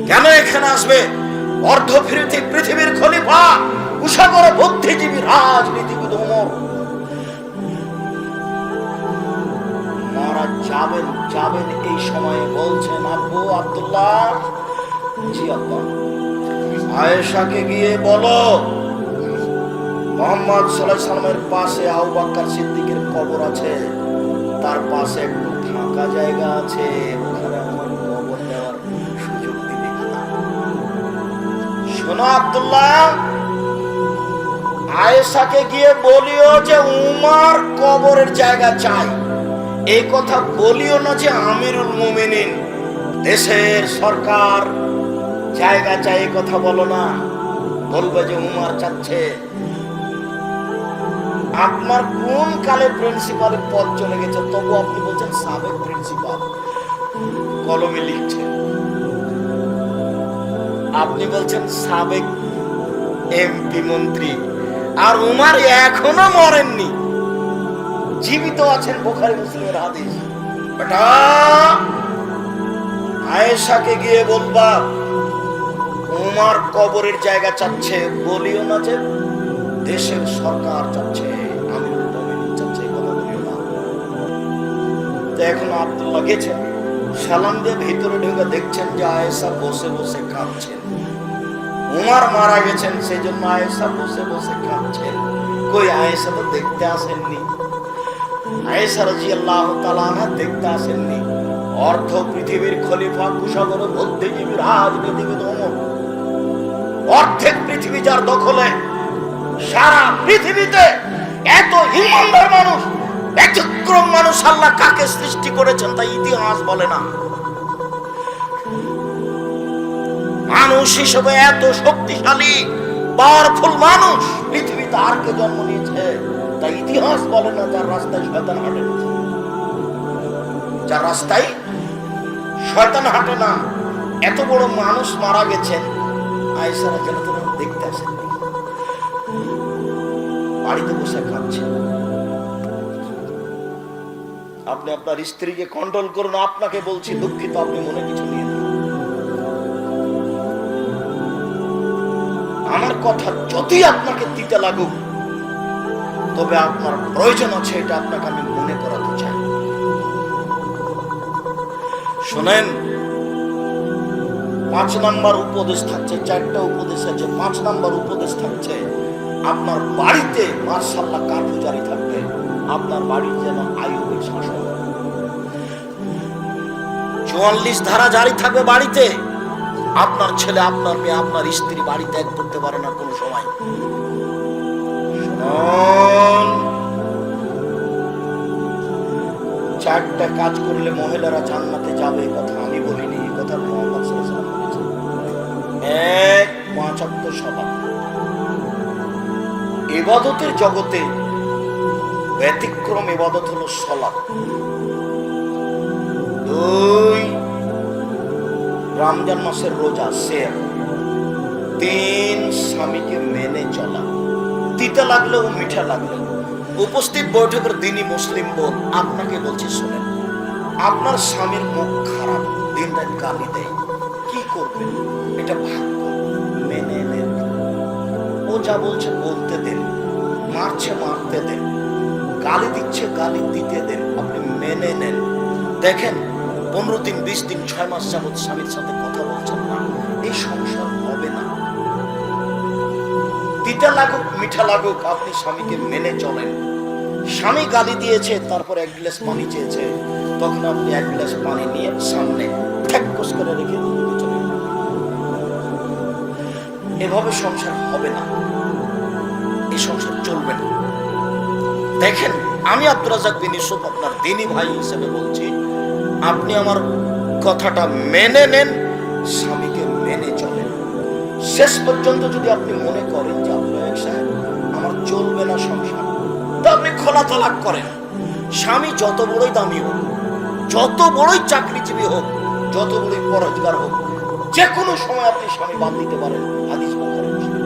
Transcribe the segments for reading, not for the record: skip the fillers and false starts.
কেন এখানে আসবে? পৃথিবীর খলিফা, কুশাগর বুদ্ধিজীবী, রাজনীতিবিদ ওমর মারা যাবেন এই সময়ে বলছেন, আব্বু আব্দুল্লাহ, জি আব্বা, আয়েশাকে গিয়ে বলো মুহাম্মদ সাল্লাল্লাহু আলাইহি সাল্লামের পাশে আবু বকর সিদ্দিকের কবর আছে, তার পাশে একটু ফাঁকা জায়গা আছে, ওখানে আমার কবর দেওয়ার সুযোগ দিবে কিনা। শোনো আব্দুল্লাহ, আয়েশাকে গিয়ে বলিও যে উমর কবরের জায়গা চাই। এই কথা বলিও না যে আমিরুল মুমিনিন, দেশের সরকার জায়গা চাই, এই কথা বলো না। বলবে যে উমর চাচ্ছে। আপনার কোন কালে প্রিন্সিপালের পদ চলে গেছে, তবু আপনি বলছেন সাবেক প্রিন্সিপাল, কলমে লিখছেন। আপনি বলছেন সাবেক এমপি মন্ত্রী, আর উমর এখনো মরেননি, জীবিত আছেন। বুখারী মুসলিমের হাদিস। বেটা, আয়েশাকে গিয়ে বলবা উমর কবরের জায়গা চাচ্ছে, বলিও না যে দেশের সরকার চাচ্ছে, আমিরুল মুমিনিন চাচ্ছে, কথা বলিও না। তো এখন আব্দুল্লাহ গেছেন, সালাম দিয়ে ভিতরে ঢুকে দেখছেন যে আয়েশা বসে বসে কাঁদছেন। উমর মারা গেছেন, সেই জন্য আয়েশা বসে বসে কাঁদছেন। কই আয়েশা তো দেখতে আসেননি, আয়েশা রাদিয়াল্লাহু তাআলা আনহা দেখতে আসেননি। পৃথিবীর খলিফা, কুশাগর বুদ্ধিজীবী, রাজনীতিবিদ ওমর, অর্ধেক পৃথিবী যার দখলে। সারা পৃথিবীতে এত ইমানদার মানুষ, ব্যতিক্রম মানুষ আল্লাহ কাকে সৃষ্টি করেছেন তা ইতিহাস বলে না। মানুষ হিসেবে এত শক্তিশালী পাওয়ারফুল মানুষ পৃথিবীতে আর কে জন্ম নিয়েছে তা ইতিহাস বলে না। যার রাস্তায় শয়তান হাঁটে না, যার রাস্তায় শয়তান হাঁটে না, এত বড় মানুষ মারা গেছেন, আয়েশা রাদিয়াল্লাহু তাআলা দেখতে আসেননি, বাড়িতে বসে কাঁদছেন। আপনি আপনার স্ত্রীকে কন্ট্রোল করুন। আপনাকে বলছি, দুঃখিত, আপনি মনে কিছু নিয়ে নেন। আমার কথা যদি আপনাকে দিতে লাগুক, তবে আপনার প্রয়োজন আছে, এটা আপনাকে আমি মনে করাতে চাই। শোনেন, 5 নম্বর উপদেশ থাকছে, 4টা উপদেশ আছে। 5 নম্বর উপদেশ থাকছে, আপনার বাড়িতে মাশাআল্লাহ কার্ফিউ জারি থাকবে। আপনার বাড়ির যেন আইয়ুবের শাসন, 44 ধারা জারি থাকবে বাড়িতে। আপনার ছেলে, আপনার মেয়ে, আপনার স্ত্রী বাড়ি ত্যাগ করতে পারে না কোনো সময়। 4টা কাজ করলে মহিলারা জান্নাতে যাবে, এই কথা আমি বলিনি, এই কথা মুহাম্মদ সাল্লাল্লাহু আলাইহি ওয়াসাল্লাম বলেছেন। 1, 5 ওয়াক্ত সালাত। ইবাদতের জগতে ব্যতিক্রম ইবাদত হলো সালাত। 2, রমজান মাসের রোজা, সের। 3, স্বামীকে মেনে চলা, তিতা লাগলেও মিঠা লাগলেও। উপস্থিত বৈঠকের দিনই মুসলিম বোন, আপনাকে বলছি শুনেন, আপনার স্বামীর মুখ খারাপ, দিন রাত গালি দেয়, কি করবেন? এটা ভাগ্য, মেনে নেন। ও যা বলছে বলতে দেন, মারছে মারতে দেন, গালি দিচ্ছে গালি দিতে দেন, আপনি মেনে নেন। দেখেন 15 দিন, 20 দিন, 6 মাস যাবত স্বামীর সাথে কথা বলছেন না, এই সংসার হবে না। তিতা লাগুক মিঠা লাগুক, আপনি স্বামীকে মেনে চলেন। স্বামী গালি দিয়েছে, তারপর 1 গ্লাস পানি চেয়েছে, তখন আপনি 1 গ্লাস পানি নিয়ে সামনে ঠেককস করে রেখে চলে। এভাবে সংসার হবে না, এই সংসার চলবে না। দেখেন, আমি আব্দুর রাজ্জাক বিন ইউসুফ আপনার দ্বীনি ভাই হিসেবে বলছি, আপনি আমার কথাটা মেনে নেন, স্বামীকে মেনে চলেন। শেষ পর্যন্ত যদি আপনি মনে করেন যে আব্দুল সাহেব আমার চলবে না সংসার, তা আপনি খোলা তালাক করেন। স্বামী যত বড়ই দামি হোক, যত বড়ই চাকরিজীবী হোক, যত বড়ই পরোজগার হোক, যে কোনো সময় আপনি স্বামী বাদ দিতে পারেন। হাদিস বুখারী মুসলিম,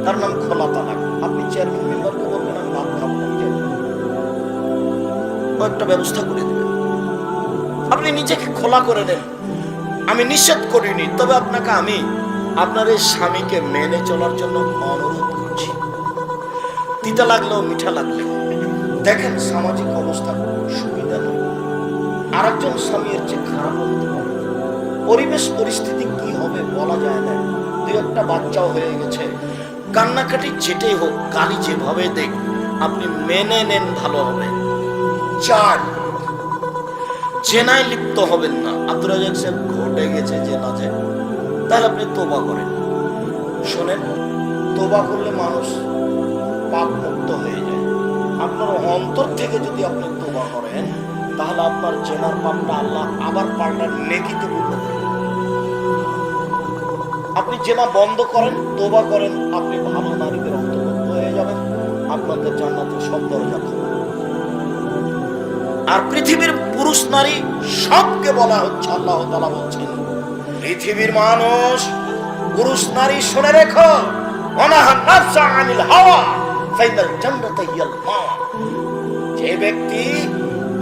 তার নাম খোলা তালাক। আপনি চেয়ারম্যান মেম্বারকে বলবেন আমি ভাত খাবো না, একটা ব্যবস্থা করে দেবেন। আপনি নিজেকে খোলা করে নেন, আমি নিষেধ করিনি, তবে আপনাকে আমি আপনার এই স্বামীকে মেনে চলার জন্য অনুরোধ করছি। তিতা লাগলেও মিঠা লাগলেও দেখেন সামাজিক অবস্থা সুবিধা নেই, আরেকজন স্বামীর চেয়ে খারাপ হতে পারে, পরিবেশ পরিস্থিতি কি হবে বলা যায় না। দুই একটা বাচ্চাও হয়ে গেছে, কান্নাকাটি যেটাই হোক, গালি যেভাবে দেখ, আপনি মেনে নেন, ভালো হবে। 4, জেনায় লিপ্ত হবেন না। আব্দুর রাজ্জাক সাহেব ঘটে গেছে জেনা, যে তাহলে আপনি তোবা করেন। শোনেন, তোবা করলে মানুষ পাপ মুক্ত হয়ে যায়। আপনার অন্তর থেকে যদি আপনি তোবা করেন, তাহলে আপনার জেনার পাপটা আল্লাহ আবার পাল্টা নেকিতে পূর্ণ করবেন। আপনি জেনা বন্ধ করেন, তোবা করেন, আপনি ভালো নারীদের অন্তর্ভুক্ত হয়ে যাবেন, আপনাদের জান্নাতের সব দরজা খোলা। আর পৃথিবীর পুরুষ নারী সবকে বলা হচ্ছে, আল্লাহ তাআলা বলছেন, পৃথিবীর মানুষ পুরুষ নারী শুনে রেখো, ওয়ানাহা নাফসা আনিল হাওয়া ফাইনাল জান্নাতু হিয়াল মাওয়া। যে ব্যক্তি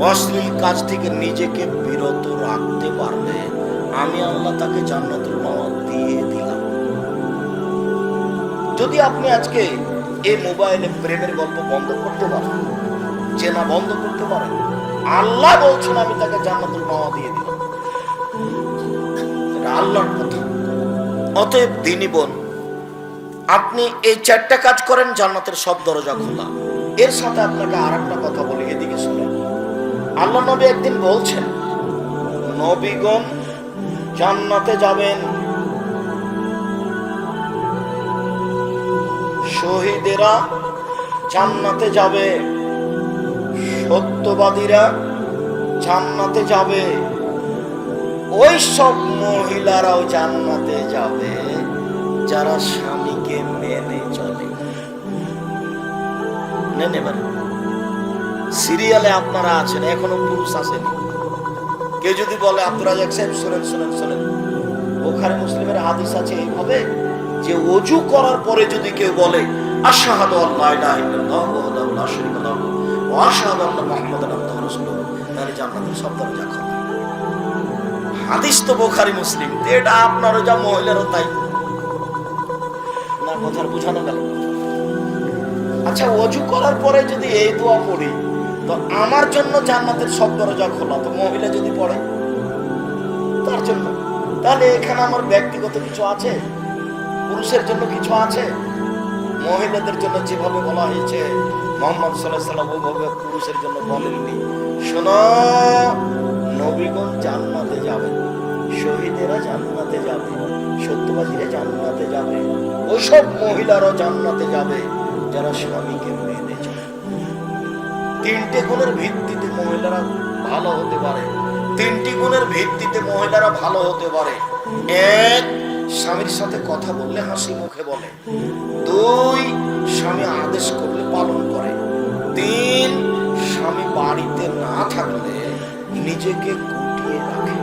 অশ্লীল কাজ থেকে নিজেকে বিরত রাখতে পারবে, আমি আল্লাহ তাকে জান্নাতুল মাওয়া দিয়ে দিলাম। যদি আপনি আজকে এই মোবাইলে প্রেমের গল্প বন্ধ করতে পারেন, জেনা বন্ধ করতে পারেন, আল্লাহ বলছেন আমি তাকে জান্নাতুল মাওয়া দিয়ে দিলাম। এটা আল্লাহর কথা। অতএব দিনী বোন, আপনি এই 4টা কাজ করেন, জান্নাতের সব দরজা খোলা। এর সাথে আপনাকে আর একটা কথা বলি, এদিকে শুনেন। আল্লাহ নবী একদিন বলছেন, নবীগণ জান্নাতে যাবেন, শহীদেরা জান্নাতে যাবে, সত্যবাদীরা জান্নাতে যাবে, ওই সব মহিলারাও জান্নাতে যাবে যারা স্বামীকে মেনে চলে। নেন এবার সিরিয়ালে আপনারা আছেন, এখনো পুরুষ আসেনি। কেউ যদি বলে, আব্দুর রাজ্জাক সাহেব শোনেন শোনেন শোনেন, বুখারী মুসলিমের হাদিস আছে এইভাবে যে ওযু করার পরে যদি কেউ বলে আশহাদু আল্লা ইলাহা ইল্লাল্লাহ ওয়াহদাহু লা শারীকা লাহু ওয়া আশহাদু আন্না মুহাম্মাদান আবদুহু ওয়া রাসূলুহু, তাহলে জান্নাতের সব দরজা খোলা। হাদিস তো বুখারী মুসলিম, এটা আপনারও যা মহিলারও তাই না, কথার বোঝানো গেল। আচ্ছা, ওযু করার পরে যদি এই দোয়া পড়ি, তো আমার জন্য জান্নাতের সব দরজা খোলা, তো মহিলা যদি পড়ে তার জন্য, তাহলে এখানে আমার ব্যক্তিগত কিছু আছে, পুরুষের জন্য কিছু আছে। মহিলাদের জন্য যেভাবে বলা হয়েছে মুহাম্মদ সাল্লাল্লাহু আলাইহি ওয়াসাল্লাম ওইভাবে পুরুষের জন্য বলেননি। শোনো, নবীগণ জান্নাতে যাবেন, শহীদেরা জান্নাতে যাবে, সত্যবাদীরা জান্নাতে যাবে, ওইসব মহিলারাও জান্নাতে যাবে যারা স্বামীকে মেনে চলে। 3টে গুণের ভিত্তিতে মহিলারা ভালো হতে পারে, 3টি গুণের ভিত্তিতে মহিলারা ভালো হতে পারে। 1, স্বামীর সাথে কথা বললে হাসি মুখে বলে। 2, স্বামী আদেশ করলে পালন করে। 3, স্বামী বাড়িতে না থাকলে নিজেকে গুটিয়ে রাখে,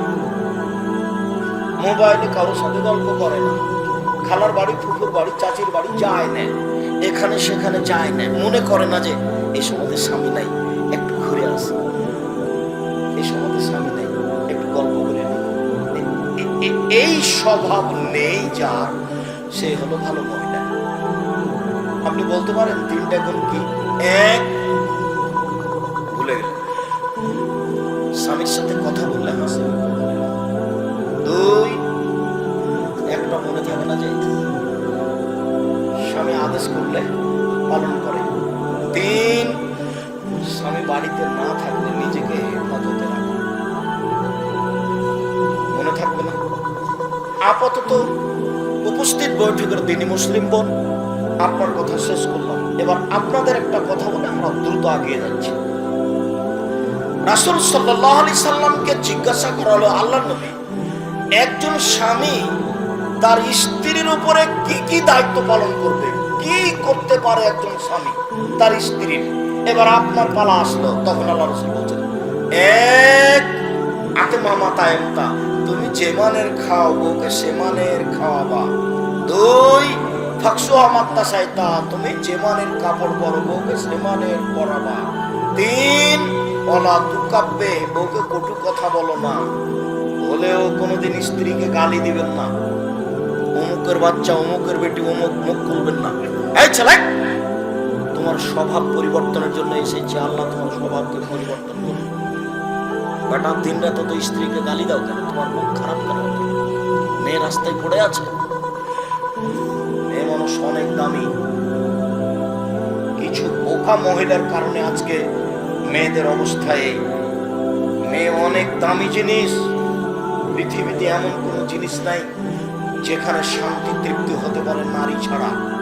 মোবাইলে কারোর সাথে গল্প করে না, খালার বাড়ি, ফুফুর বাড়ি, চাচির বাড়ি যায় না, এখানে সেখানে যায় না, মনে করে না যে এই সময় স্বামী নাই, একটু ঘুরে আসি, এই সময় স্বামী নাই, একটু গল্প করে নি। এই স্বভাব নেই যার, সে হলো ভালো মহিলা। আপনি বলতে পারেন 3টা গুণ কি? 1, ভুলে গেল, স্বামীর সাথে কথা বললে হাসি। 2, একটা মনে থাকে না যে স্বামী আদেশ করলে পালন করে। 3, স্বামী বাড়িতে না থাকলে নিজেকে হেফাজতে রাখে, মনে থাকবে না। আপাতত উপস্থিত বৈঠকের দিনী মুসলিম বোন, আপনার কথা শেষ করলাম। এবার আপনাদের একটা কথা বলে আমরা দ্রুত আগিয়ে যাচ্ছি। রাসূল সাল্লাল্লাহু আলাইহি সাল্লামকে জিজ্ঞাসা করা হলো, আল্লাহর নবী, একজন স্বামী তার স্ত্রীর উপরে কি কি দায়িত্ব পালন করবে, কি করতে পারে একজন স্বামী তার স্ত্রীর? এবার আপনার পালা আসলো, তখন আল্লাহ রাসূল বলছেন, 1, আতমামা তায়ামতা, তুমি যে মানের খাও বউকে সে মানের খাওয়াবা। 2, ফাকসুহা মাত্তাসাইতা, তুমি যে মানের কাপড় পরো বউকে সে মানের পরাবা। 3, ওয়ালা তুকাব্বে, বউকে কটু কথা বলো না, হলেও কোনোদিন স্ত্রীকে গালি দিবেন না। অমুকের বাচ্চা, অমুকের বেটি, অমুক, মুখ খুলবেন না। এই ছেলে, তোমার স্বভাব পরিবর্তনের জন্য এসেছে, আল্লাহ তোমার স্বভাবকে পরিবর্তন করবে। বেটা দিন রাত তো স্ত্রীকে গালি দাও কেন? তোমার মুখ খারাপ কেন? মেয়ে রাস্তায় পড়ে আছে। মেয়ে মানুষ অনেক দামি। কিছু বোকা মহিলার কারণে আজকে মেয়েদের অবস্থায়। মেয়ে অনেক দামি জিনিস। পৃথিবীতে এমন কোনো জিনিস নাই যেখানে শান্তি তৃপ্তি হতে পারে নারী ছাড়া।